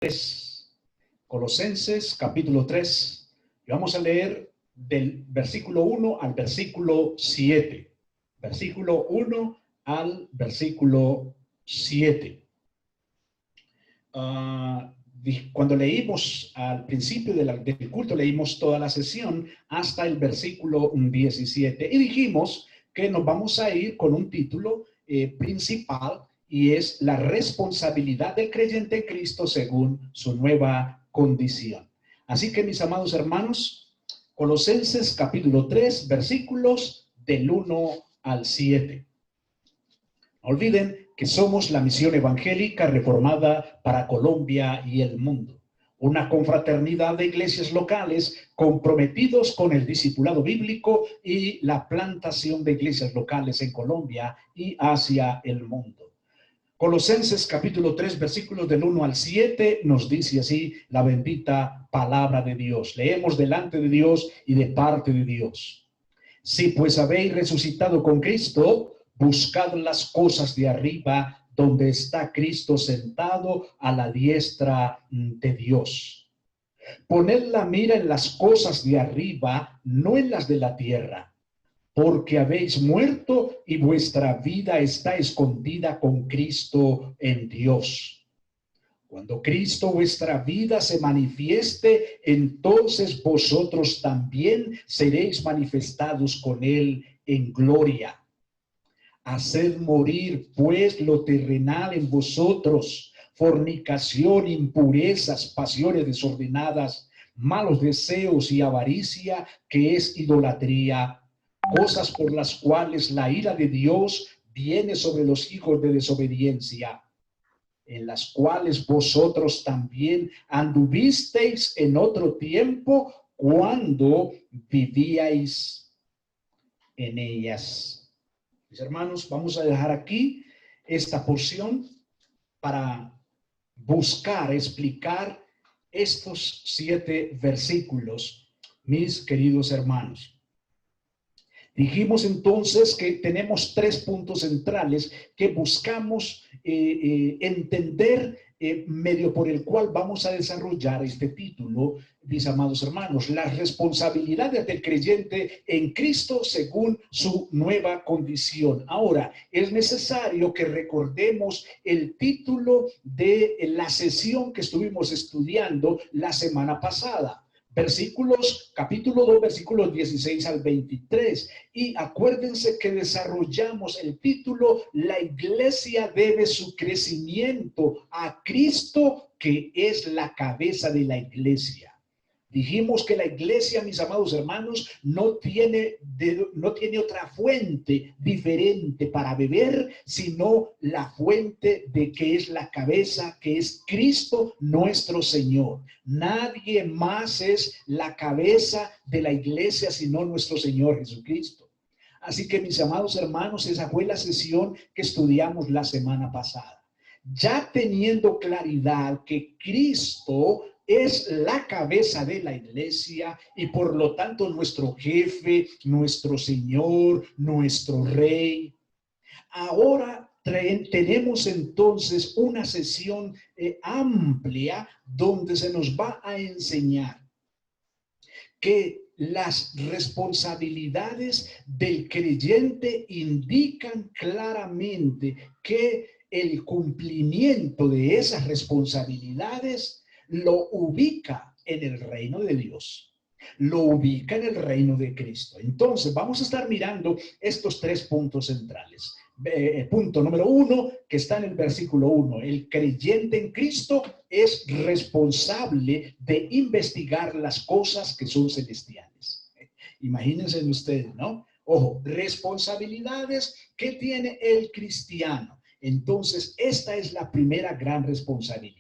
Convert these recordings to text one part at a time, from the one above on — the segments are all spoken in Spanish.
3, Colosenses capítulo 3, y vamos a leer del versículo 1 al versículo 7. Versículo 1 al versículo 7. Cuando leímos al principio del culto, leímos toda la sesión hasta el versículo 17 y dijimos que nos vamos a ir con un título principal, y es la responsabilidad del creyente en Cristo según su nueva condición. Así que, mis amados hermanos, Colosenses capítulo 3, versículos del 1 al 7. No olviden que somos la misión evangélica reformada para Colombia y el mundo. Una confraternidad de iglesias locales comprometidos con el discipulado bíblico y la plantación de iglesias locales en Colombia y hacia el mundo. Colosenses capítulo 3, versículos del 1 al 7, nos dice así la bendita palabra de Dios. Leemos delante de Dios y de parte de Dios. Si pues habéis resucitado con Cristo, buscad las cosas de arriba, donde está Cristo sentado a la diestra de Dios. Poned la mira en las cosas de arriba, no en las de la tierra, porque habéis muerto y vuestra vida está escondida con Cristo en Dios. Cuando Cristo vuestra vida se manifieste, entonces vosotros también seréis manifestados con Él en gloria. Haced morir pues lo terrenal en vosotros: fornicación, impurezas, pasiones desordenadas, malos deseos y avaricia, que es idolatría, cosas por las cuales la ira de Dios viene sobre los hijos de desobediencia, en las cuales vosotros también anduvisteis en otro tiempo cuando vivíais en ellas. Mis hermanos, vamos a dejar aquí esta porción para buscar explicar estos 7 versículos, mis queridos hermanos. Dijimos entonces que tenemos 3 puntos centrales que buscamos entender, medio por el cual vamos a desarrollar este título, mis amados hermanos: las responsabilidades del creyente en Cristo según su nueva condición. Ahora, es necesario que recordemos el título de la sesión que estuvimos estudiando la semana pasada. Capítulo 2, versículos 16 al 23. Y acuérdense que desarrollamos el título: la iglesia debe su crecimiento a Cristo, que es la cabeza de la iglesia. Dijimos que la iglesia, mis amados hermanos, no tiene otra fuente diferente para beber, sino la fuente de que es la cabeza, que es Cristo nuestro Señor. Nadie más es la cabeza de la iglesia sino nuestro Señor Jesucristo. Así que, mis amados hermanos, esa fue la sesión que estudiamos la semana pasada. Ya teniendo claridad que Cristo es la cabeza de la iglesia y por lo tanto nuestro jefe, nuestro Señor, nuestro Rey, ahora tenemos entonces una sesión amplia donde se nos va a enseñar que las responsabilidades del creyente indican claramente que el cumplimiento de esas responsabilidades lo ubica en el reino de Dios, lo ubica en el reino de Cristo. Entonces vamos a estar mirando estos 3 puntos centrales. Punto número 1, que está en el versículo 1: el creyente en Cristo es responsable de investigar las cosas que son celestiales. Imagínense ustedes, ¿no? Ojo, responsabilidades que tiene el cristiano. Entonces, esta es la primera gran responsabilidad: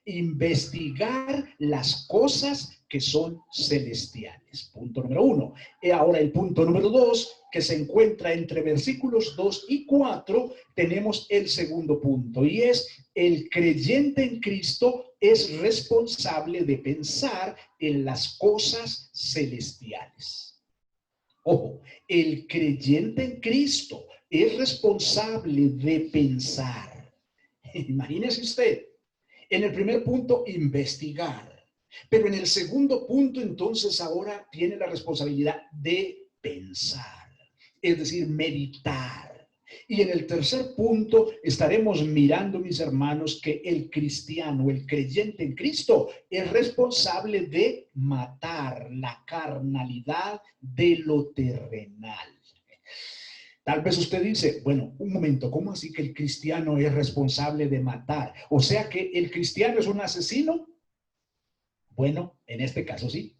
investigar las cosas que son celestiales. Punto número 1. Y ahora el punto número 2, que se encuentra entre versículos 2 y 4, tenemos el segundo punto, y es: el creyente en Cristo es responsable de pensar en las cosas celestiales. Ojo, el creyente en Cristo es responsable de pensar. Imagínese usted, En el primer punto, investigar. Pero en el segundo punto, entonces, ahora tiene la responsabilidad de pensar, es decir, meditar. Y en el tercer punto estaremos mirando, mis hermanos, que el cristiano, el creyente en Cristo, es responsable de matar la carnalidad de lo terrenal. Tal vez usted dice, bueno, un momento, ¿cómo así que el cristiano es responsable de matar? O sea que el cristiano es un asesino. Bueno, en este caso sí.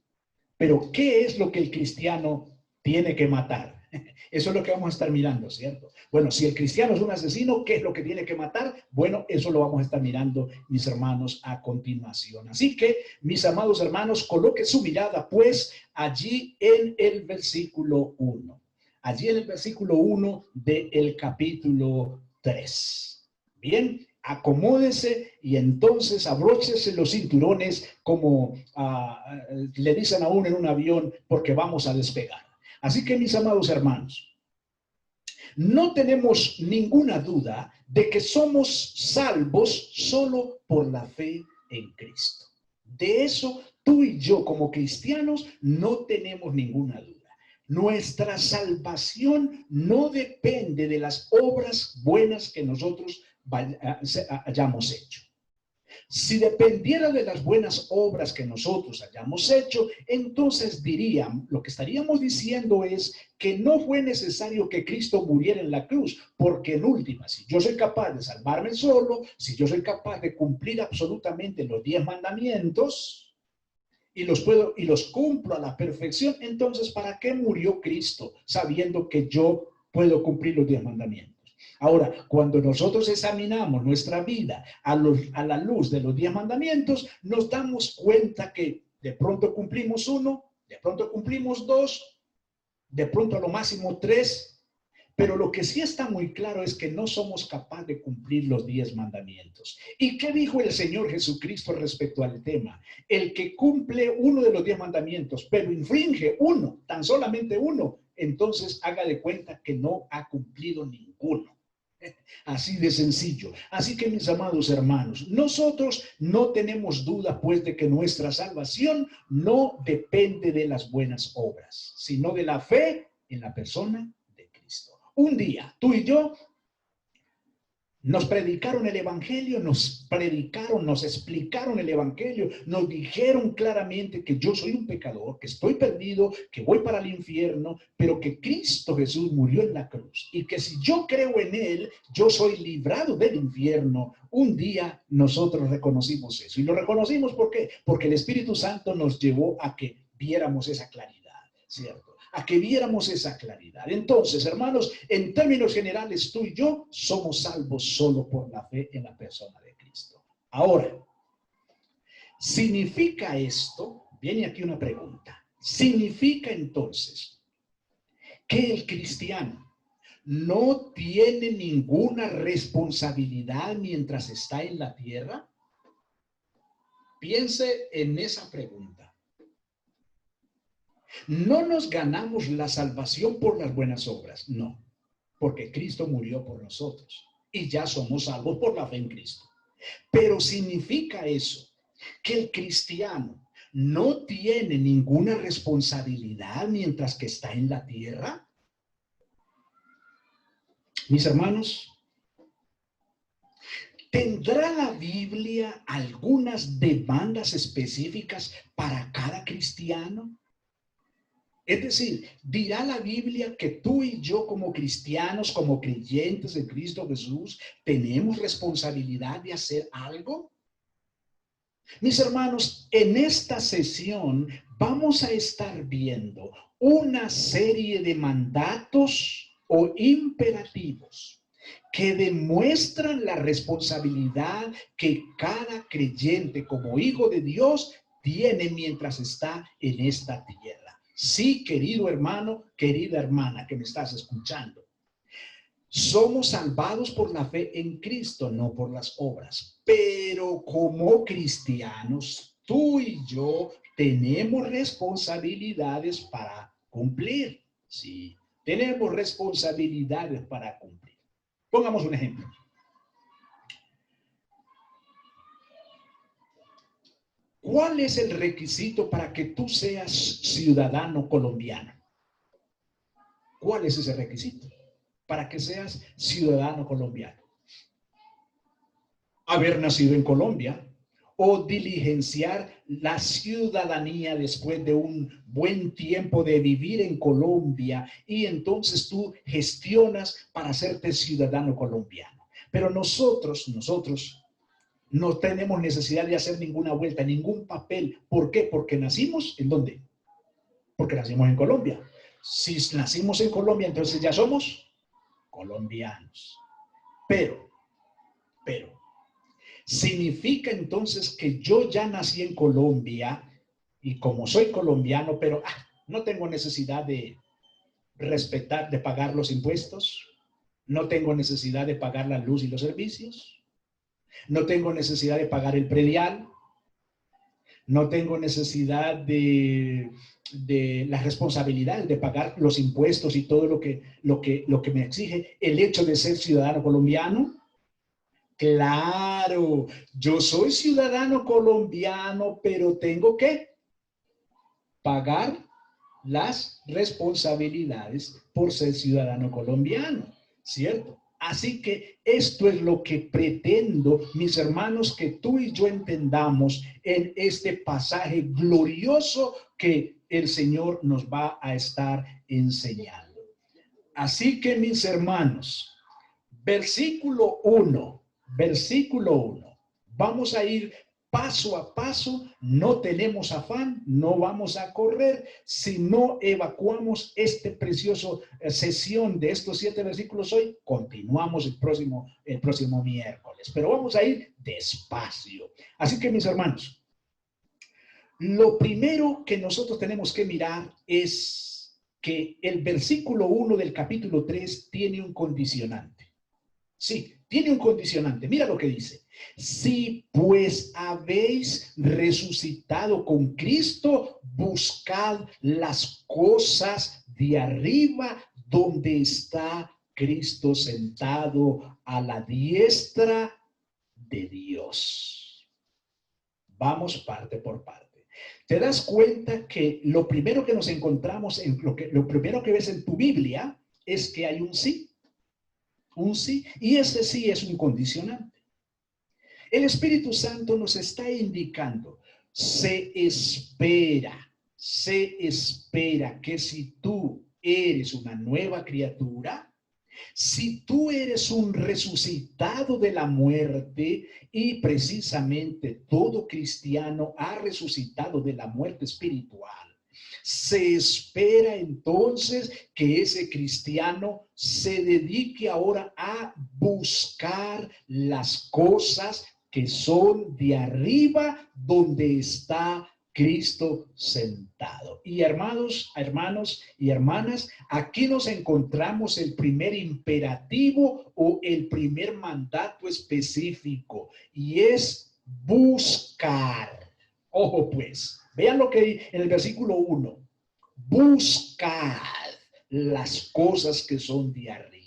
Pero ¿qué es lo que el cristiano tiene que matar? Eso es lo que vamos a estar mirando, ¿cierto? Bueno, si el cristiano es un asesino, ¿qué es lo que tiene que matar? Bueno, eso lo vamos a estar mirando, mis hermanos, a continuación. Así que, mis amados hermanos, coloque su mirada, pues, allí en el versículo 1. Allí en el versículo 1 del capítulo 3. Bien, acomódese y entonces abróchese los cinturones como le dicen a uno en un avión, porque vamos a despegar. Así que, mis amados hermanos, no tenemos ninguna duda de que somos salvos solo por la fe en Cristo. De eso tú y yo como cristianos no tenemos ninguna duda. Nuestra salvación no depende de las obras buenas que nosotros hayamos hecho. Si dependiera de las buenas obras que nosotros hayamos hecho, entonces diríamos, lo que estaríamos diciendo es que no fue necesario que Cristo muriera en la cruz, porque en última, si yo soy capaz de salvarme solo, si yo soy capaz de cumplir absolutamente los 10 mandamientos y los cumplo a la perfección, entonces ¿para qué murió Cristo sabiendo que yo puedo cumplir los 10 mandamientos? Ahora, cuando nosotros examinamos nuestra vida a la luz de los 10 mandamientos, nos damos cuenta que de pronto cumplimos uno, de pronto cumplimos dos, de pronto a lo máximo 3, pero lo que sí está muy claro es que no somos capaces de cumplir los 10 mandamientos. ¿Y qué dijo el Señor Jesucristo respecto al tema? El que cumple uno de los 10 mandamientos, pero infringe uno, tan solamente uno, entonces haga de cuenta que no ha cumplido ninguno. Así de sencillo. Así que, mis amados hermanos, nosotros no tenemos duda, pues, de que nuestra salvación no depende de las buenas obras, sino de la fe en la persona de Cristo. Un día, tú y yo nos predicaron el evangelio, nos explicaron el evangelio, nos dijeron claramente que yo soy un pecador, que estoy perdido, que voy para el infierno, pero que Cristo Jesús murió en la cruz y que si yo creo en él, yo soy librado del infierno. Un día nosotros reconocimos eso y lo reconocimos ¿por qué? Porque el Espíritu Santo nos llevó a que viéramos esa claridad, ¿cierto? A que viéramos esa claridad. Entonces, hermanos, en términos generales, tú y yo somos salvos solo por la fe en la persona de Cristo. Ahora, ¿significa esto? Viene aquí una pregunta. ¿Significa entonces que el cristiano no tiene ninguna responsabilidad mientras está en la tierra? Piense en esa pregunta. No nos ganamos la salvación por las buenas obras, no, porque Cristo murió por nosotros y ya somos salvos por la fe en Cristo. Pero ¿significa eso que el cristiano no tiene ninguna responsabilidad mientras que está en la tierra? Mis hermanos, ¿tendrá la Biblia algunas demandas específicas para cada cristiano? Es decir, dirá la Biblia que tú y yo como cristianos, como creyentes de Cristo Jesús, tenemos responsabilidad de hacer algo. Mis hermanos, en esta sesión vamos a estar viendo una serie de mandatos o imperativos que demuestran la responsabilidad que cada creyente como hijo de Dios tiene mientras está en esta tierra. Sí, querido hermano, querida hermana que me estás escuchando. Somos salvados por la fe en Cristo, no por las obras. Pero como cristianos, tú y yo tenemos responsabilidades para cumplir. Sí, tenemos responsabilidades para cumplir. Pongamos un ejemplo. ¿Cuál es el requisito para que tú seas ciudadano colombiano? ¿Cuál es ese requisito para que seas ciudadano colombiano? Haber nacido en Colombia o diligenciar la ciudadanía después de un buen tiempo de vivir en Colombia y entonces tú gestionas para hacerte ciudadano colombiano. Pero nosotros no tenemos necesidad de hacer ninguna vuelta, ningún papel. ¿Por qué? Porque nacimos ¿en dónde? Porque nacimos en Colombia. Si nacimos en Colombia, entonces ya somos colombianos. Pero, significa entonces que yo ya nací en Colombia y como soy colombiano, pero no tengo necesidad de respetar, de pagar los impuestos, no tengo necesidad de pagar la luz y los servicios, no tengo necesidad de pagar el predial, no tengo necesidad de las responsabilidades de pagar los impuestos y todo lo que me exige el hecho de ser ciudadano colombiano. Claro, yo soy ciudadano colombiano, pero tengo que pagar las responsabilidades por ser ciudadano colombiano, ¿cierto? Así que esto es lo que pretendo, mis hermanos, que tú y yo entendamos en este pasaje glorioso que el Señor nos va a estar enseñando. Así que, mis hermanos, versículo 1, vamos a ir paso a paso, no tenemos afán, no vamos a correr, si no evacuamos este precioso sesión de estos 7 versículos hoy, continuamos el próximo miércoles, pero vamos a ir despacio. Así que, mis hermanos, lo primero que nosotros tenemos que mirar es que el versículo 1 del capítulo 3 tiene un condicionante. Sí, tiene un condicionante. Mira lo que dice. Si pues habéis resucitado con Cristo, buscad las cosas de arriba donde está Cristo sentado a la diestra de Dios. Vamos parte por parte. ¿Te das cuenta que lo primero que nos encontramos, lo primero que ves en tu Biblia es que hay un sí? Un sí, y ese sí es un condicionante. El Espíritu Santo nos está indicando, se espera que si tú eres una nueva criatura, si tú eres un resucitado de la muerte, y precisamente todo cristiano ha resucitado de la muerte espiritual, se espera entonces que ese cristiano se dedique ahora a buscar las cosas que son de arriba donde está Cristo sentado. Y hermanos y hermanas, aquí nos encontramos el primer imperativo o el primer mandato específico, y es buscar. Ojo pues, vean lo que en el versículo 1, buscad las cosas que son de arriba.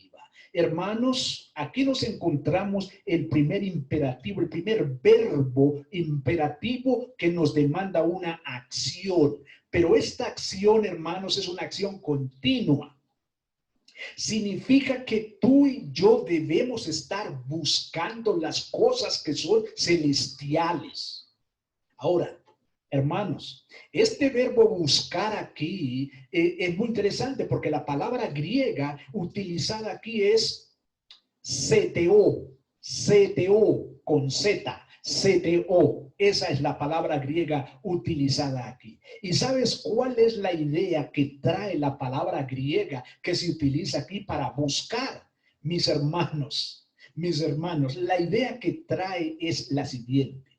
Hermanos, aquí nos encontramos el primer imperativo, el primer verbo imperativo que nos demanda una acción. Pero esta acción, hermanos, es una acción continua. Significa que tú y yo debemos estar buscando las cosas que son celestiales. Ahora, hermanos, este verbo buscar aquí es muy interesante porque la palabra griega utilizada aquí es seteo con Z, seteo. Esa es la palabra griega utilizada aquí. ¿Y sabes cuál es la idea que trae la palabra griega que se utiliza aquí para buscar? Mis hermanos, la idea que trae es la siguiente: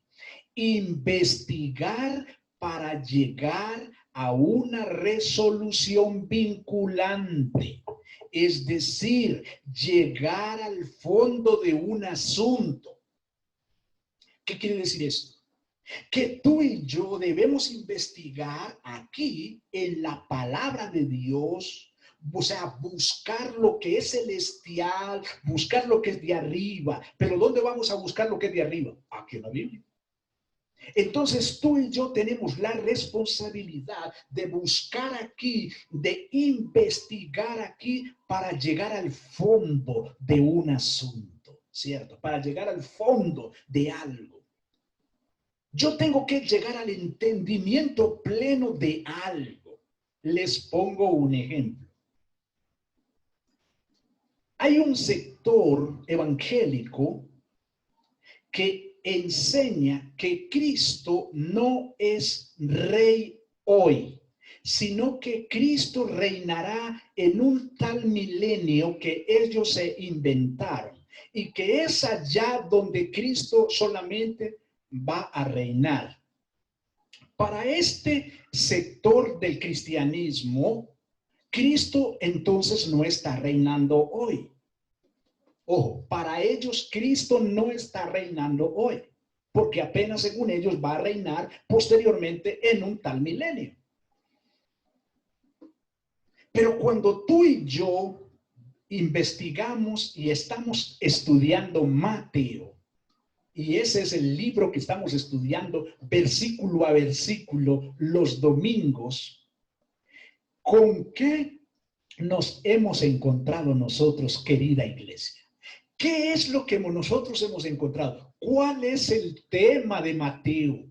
investigar para llegar a una resolución vinculante, es decir, llegar al fondo de un asunto. ¿Qué quiere decir esto? Que tú y yo debemos investigar aquí en la palabra de Dios, o sea, buscar lo que es celestial, buscar lo que es de arriba. Pero ¿dónde vamos a buscar lo que es de arriba? Aquí en la Biblia. Entonces tú y yo tenemos la responsabilidad de buscar aquí, de investigar aquí para llegar al fondo de un asunto, ¿cierto? Para llegar al fondo de algo. Yo tengo que llegar al entendimiento pleno de algo. Les pongo un ejemplo. Hay un sector evangélico que enseña que Cristo no es rey hoy, sino que Cristo reinará en un tal milenio que ellos se inventaron y que es allá donde Cristo solamente va a reinar. Para este sector del cristianismo, Cristo entonces no está reinando hoy. Ojo, para ellos Cristo no está reinando hoy, porque apenas según ellos va a reinar posteriormente en un tal milenio. Pero cuando tú y yo investigamos y estamos estudiando Mateo, y ese es el libro que estamos estudiando versículo a versículo los domingos, ¿con qué nos hemos encontrado nosotros, querida iglesia? ¿Qué es lo que nosotros hemos encontrado? ¿Cuál es el tema de Mateo?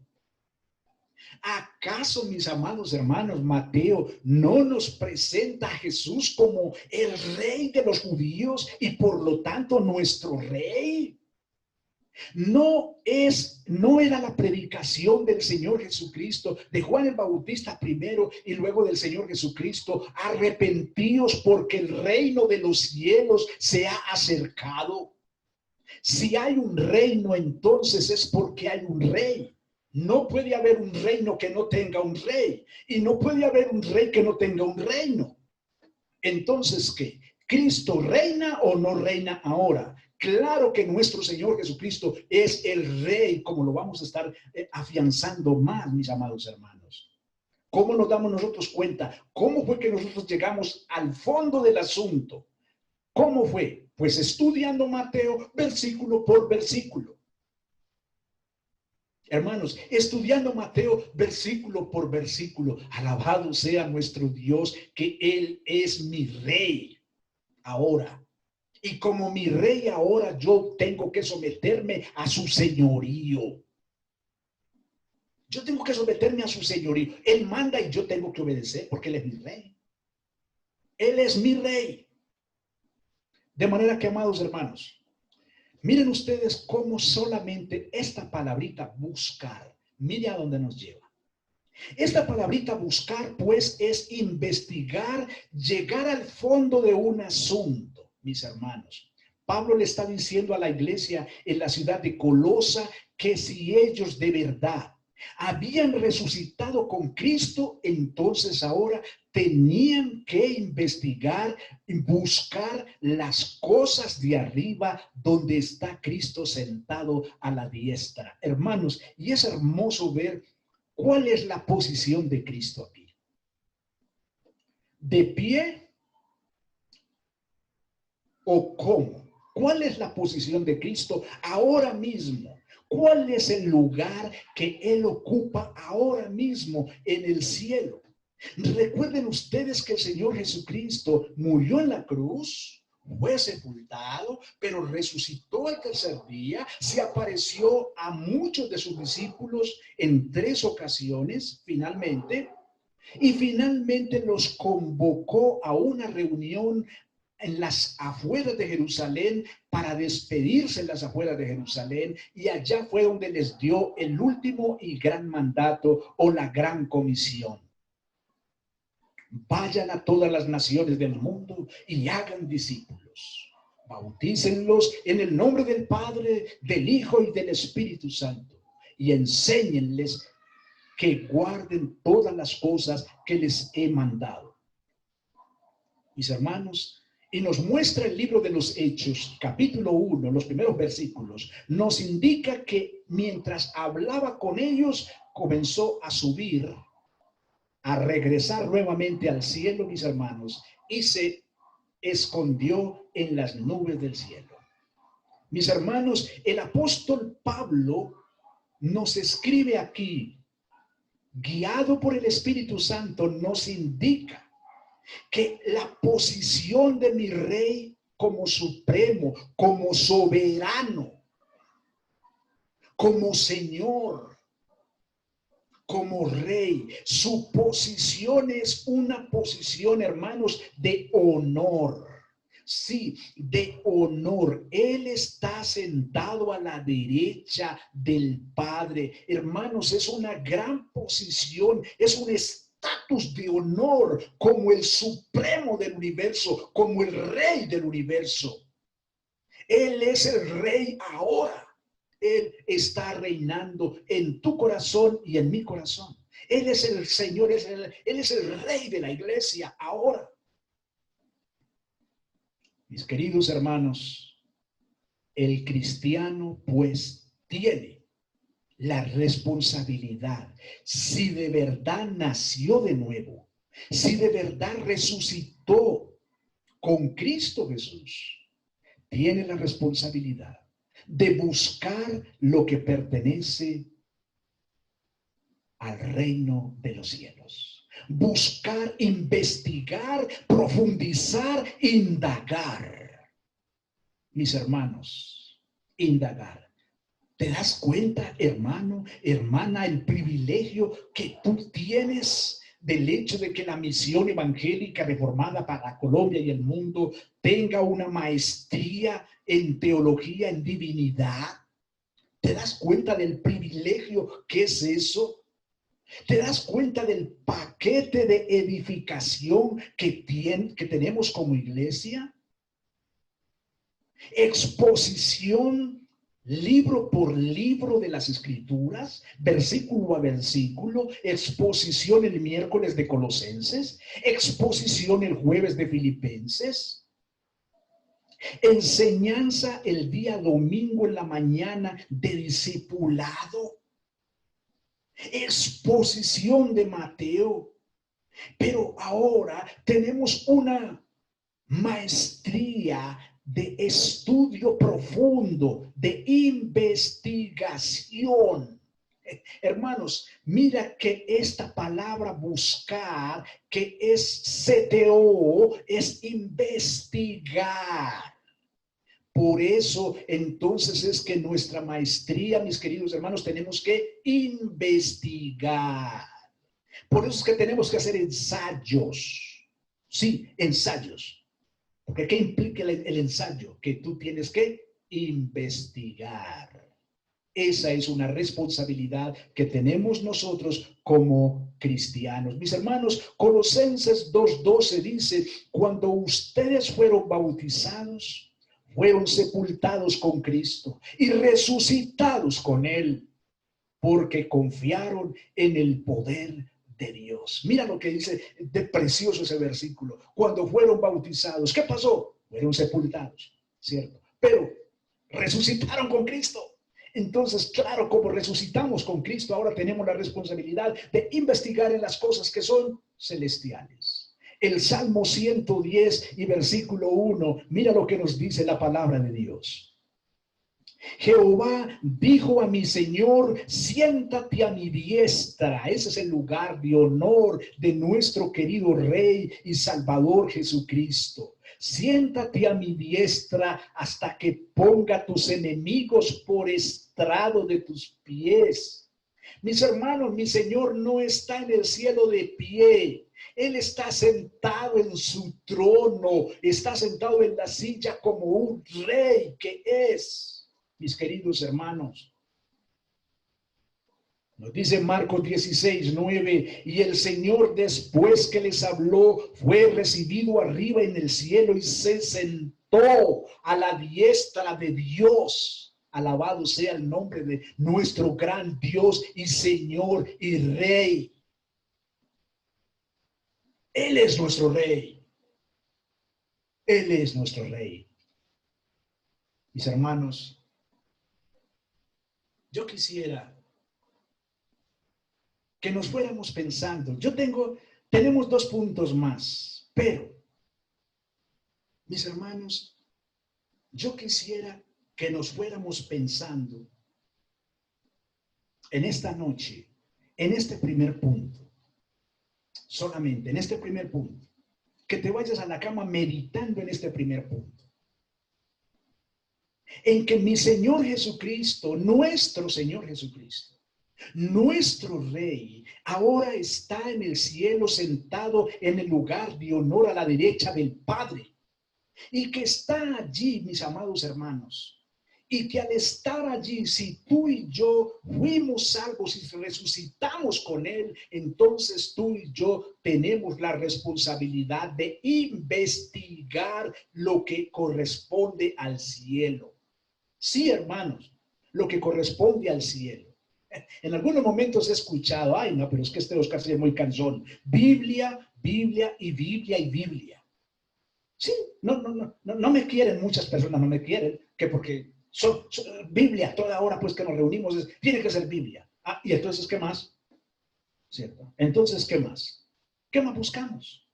¿Acaso, mis amados hermanos, Mateo no nos presenta a Jesús como el rey de los judíos y por lo tanto nuestro rey? No era la predicación del Señor Jesucristo, de Juan el Bautista primero y luego del Señor Jesucristo, arrepentíos porque el reino de los cielos se ha acercado. Si hay un reino, entonces es porque hay un rey. No puede haber un reino que no tenga un rey, y no puede haber un rey que no tenga un reino. Entonces, ¿qué? ¿Cristo reina o no reina ahora? Claro que nuestro Señor Jesucristo es el rey, como lo vamos a estar afianzando más, mis amados hermanos. ¿Cómo nos damos nosotros cuenta? ¿Cómo fue que nosotros llegamos al fondo del asunto? ¿Cómo fue? Pues estudiando Mateo versículo por versículo. Hermanos, estudiando Mateo versículo por versículo, alabado sea nuestro Dios, que Él es mi rey ahora. Y como mi rey ahora, yo tengo que someterme a su señorío. Yo tengo que someterme a su señorío. Él manda y yo tengo que obedecer porque Él es mi rey. Él es mi rey. De manera que, amados hermanos, miren ustedes cómo solamente esta palabrita buscar, mire a dónde nos lleva. Esta palabrita buscar, pues, es investigar, llegar al fondo de un asunto, mis hermanos. Pablo le está diciendo a la iglesia en la ciudad de Colosa que si ellos de verdad habían resucitado con Cristo, entonces ahora tenían que investigar y buscar las cosas de arriba donde está Cristo sentado a la diestra. Hermanos, y es hermoso ver cuál es la posición de Cristo aquí. ¿De pie o cómo? ¿Cuál es la posición de Cristo ahora mismo? ¿Cuál es el lugar que Él ocupa ahora mismo en el cielo? Recuerden ustedes que el Señor Jesucristo murió en la cruz, fue sepultado, pero resucitó el tercer día, se apareció a muchos de sus discípulos en 3 ocasiones, finalmente, y finalmente los convocó a una reunión en las afueras de Jerusalén para despedirse en las afueras de Jerusalén, y allá fue donde les dio el último y gran mandato o la gran comisión. Vayan a todas las naciones del mundo y hagan discípulos. Bautícenlos en el nombre del Padre, del Hijo y del Espíritu Santo, y enséñenles que guarden todas las cosas que les he mandado. Mis hermanos, y nos muestra el libro de los Hechos, capítulo 1, los primeros versículos, nos indica que mientras hablaba con ellos, comenzó a subir, a regresar nuevamente al cielo, mis hermanos, y se escondió en las nubes del cielo. Mis hermanos, el apóstol Pablo nos escribe aquí, guiado por el Espíritu Santo, nos indica que la posición de mi rey como supremo, como soberano, como Señor, como rey, su posición es una posición, hermanos, de honor. Sí, de honor. Él está sentado a la derecha del Padre. Hermanos, es una gran posición, es un estatus de honor como el supremo del universo, como el rey del universo. Él es el rey ahora. Él está reinando en tu corazón y en mi corazón. Él es el Señor, Él es el rey de la iglesia ahora. Mis queridos hermanos, el cristiano pues tiene la responsabilidad, si de verdad nació de nuevo, si de verdad resucitó con Cristo Jesús, tiene la responsabilidad de buscar lo que pertenece al reino de los cielos. Buscar, investigar, profundizar, indagar. Mis hermanos, indagar. ¿Te das cuenta, hermano, hermana, el privilegio que tú tienes del hecho de que la misión evangélica reformada para Colombia y el mundo tenga una maestría en teología, en divinidad? ¿Te das cuenta del privilegio que es eso? ¿Te das cuenta del paquete de edificación que tenemos como iglesia? Exposición libro por libro de las Escrituras, versículo a versículo, exposición el miércoles de Colosenses, exposición el jueves de Filipenses, enseñanza el día domingo en la mañana de discipulado, exposición de Mateo. Pero ahora tenemos una maestría de estudio profundo, de investigación. Hermanos, mira que esta palabra buscar, que es CTO, es investigar. Por eso, entonces, es que nuestra maestría, mis queridos hermanos, tenemos que investigar. Por eso es que tenemos que hacer ensayos. Sí, ensayos. Porque ¿qué implica el ensayo? Que tú tienes que investigar. Esa es una responsabilidad que tenemos nosotros como cristianos. Mis hermanos, Colosenses 2:12 dice, cuando ustedes fueron bautizados, fueron sepultados con Cristo y resucitados con Él, porque confiaron en el poder de Dios. Mira lo que dice de precioso ese versículo. Cuando fueron bautizados, ¿qué pasó? Fueron sepultados, ¿cierto? Pero resucitaron con Cristo. Entonces, claro, como resucitamos con Cristo, ahora tenemos la responsabilidad de investigar en las cosas que son celestiales. El Salmo 110 y versículo 1, mira lo que nos dice la palabra de Dios. Jehová dijo a mi Señor, siéntate a mi diestra. Ese es el lugar de honor de nuestro querido Rey y Salvador Jesucristo. Siéntate a mi diestra hasta que ponga tus enemigos por estrado de tus pies. Mis hermanos, mi Señor no está en el cielo de pie. Él está sentado en su trono, está sentado en la silla como un rey que es. Mis queridos hermanos, nos dice Marcos 16:9, y el Señor después que les habló fue recibido arriba en el cielo y se sentó a la diestra de Dios. Alabado sea el nombre de nuestro gran Dios y Señor y Rey. Él es nuestro Rey. Él es nuestro Rey. Mis hermanos, yo quisiera que nos fuéramos pensando. Tenemos 2 puntos más, pero, mis hermanos, yo quisiera que nos fuéramos pensando en esta noche, en este primer punto, solamente en este primer punto, que te vayas a la cama meditando en este primer punto, en que mi Señor Jesucristo, nuestro Señor Jesucristo, nuestro Rey, ahora está en el cielo sentado en el lugar de honor a la derecha del Padre, y que está allí, mis amados hermanos, y que al estar allí, si tú y yo fuimos salvos y resucitamos con Él, entonces tú y yo tenemos la responsabilidad de investigar lo que corresponde al cielo. Sí, hermanos, lo que corresponde al cielo. En algunos momentos he escuchado, ay, no, pero es que este Oscar es muy cansón. Biblia, Biblia y Biblia y Biblia. Sí, no me quieren, muchas personas no me quieren, que porque son Biblia, toda hora pues que nos reunimos, tiene que ser Biblia. Ah, y entonces, ¿qué más? ¿Cierto? Entonces, ¿qué más? ¿Qué más buscamos?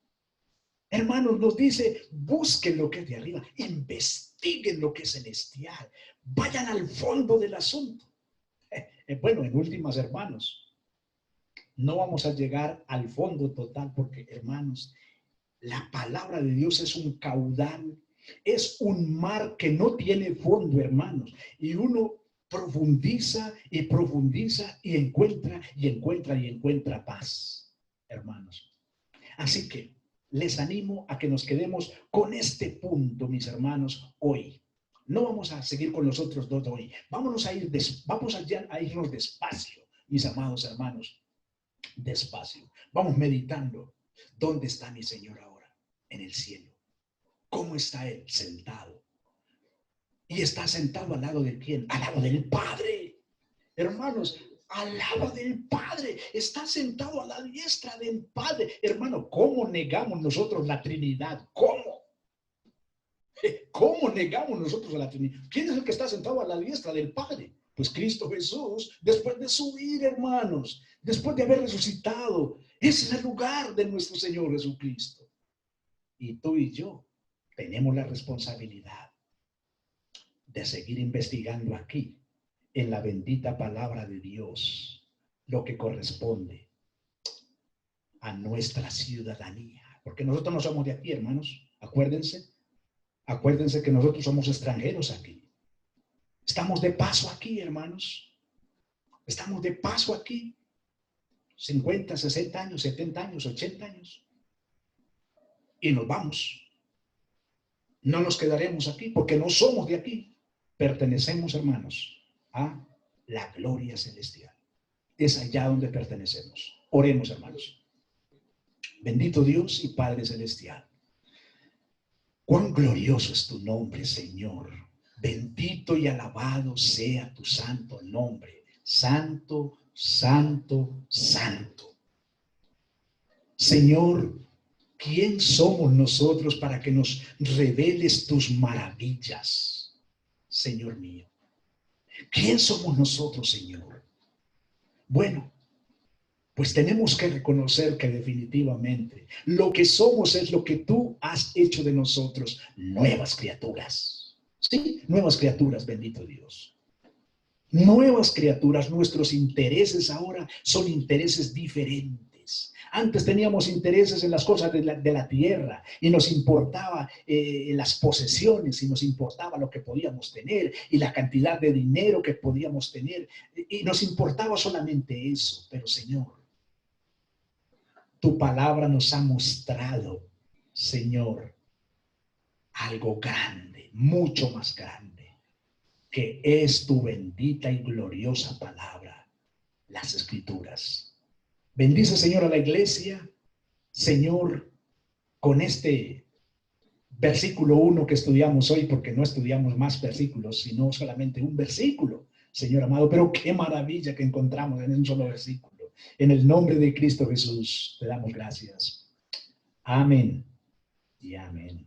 Hermanos, nos dice, busquen lo que es de arriba, investiguen lo que es celestial, vayan al fondo del asunto. Bueno, en últimas, hermanos, no vamos a llegar al fondo total porque, hermanos, la palabra de Dios es un caudal, es un mar que no tiene fondo, hermanos, y uno profundiza y profundiza y encuentra y encuentra y encuentra paz, hermanos. Así que les animo a que nos quedemos con este punto, mis hermanos, hoy. No vamos a seguir con los otros dos de hoy. Vamos a irnos despacio, mis amados hermanos, despacio. Vamos meditando. ¿Dónde está mi Señor ahora? En el cielo. ¿Cómo está Él? Sentado. ¿Y está sentado al lado de quién? Al lado del Padre. Hermanos, al lado del Padre, está sentado a la diestra del Padre. Hermano, ¿cómo negamos nosotros la Trinidad? ¿Cómo? ¿Cómo negamos nosotros a la Trinidad? ¿Quién es el que está sentado a la diestra del Padre? Pues Cristo Jesús, después de subir, hermanos, después de haber resucitado. Ese es el lugar de nuestro Señor Jesucristo. Y tú y yo tenemos la responsabilidad de seguir investigando aquí, en la bendita palabra de Dios, lo que corresponde a nuestra ciudadanía. Porque nosotros no somos de aquí, hermanos. Acuérdense que nosotros somos extranjeros aquí. Estamos de paso aquí, hermanos. Estamos de paso aquí. 50, 60 años, 70 años, 80 años. Y nos vamos. No nos quedaremos aquí porque no somos de aquí. Pertenecemos, hermanos, a la gloria celestial. Es allá donde pertenecemos. Oremos, hermanos. Bendito Dios y Padre celestial. Cuán glorioso es tu nombre, Señor. Bendito y alabado sea tu santo nombre. Santo, santo, santo. Señor, ¿quién somos nosotros para que nos reveles tus maravillas, Señor mío? ¿Quién somos nosotros, Señor? Bueno, pues tenemos que reconocer que definitivamente lo que somos es lo que tú has hecho de nosotros, nuevas criaturas. Sí, nuevas criaturas, bendito Dios. Nuevas criaturas, nuestros intereses ahora son intereses diferentes. Antes teníamos intereses en las cosas de la tierra y nos importaba las posesiones y nos importaba lo que podíamos tener y la cantidad de dinero que podíamos tener y nos importaba solamente eso. Pero Señor, tu palabra nos ha mostrado, Señor, algo grande, mucho más grande, que es tu bendita y gloriosa palabra, las Escrituras. Bendice, Señor, a la iglesia, Señor, con este versículo 1 que estudiamos hoy, porque no estudiamos más versículos, sino solamente un versículo, Señor amado, pero qué maravilla que encontramos en un solo versículo. En el nombre de Cristo Jesús, te damos gracias. Amén y amén.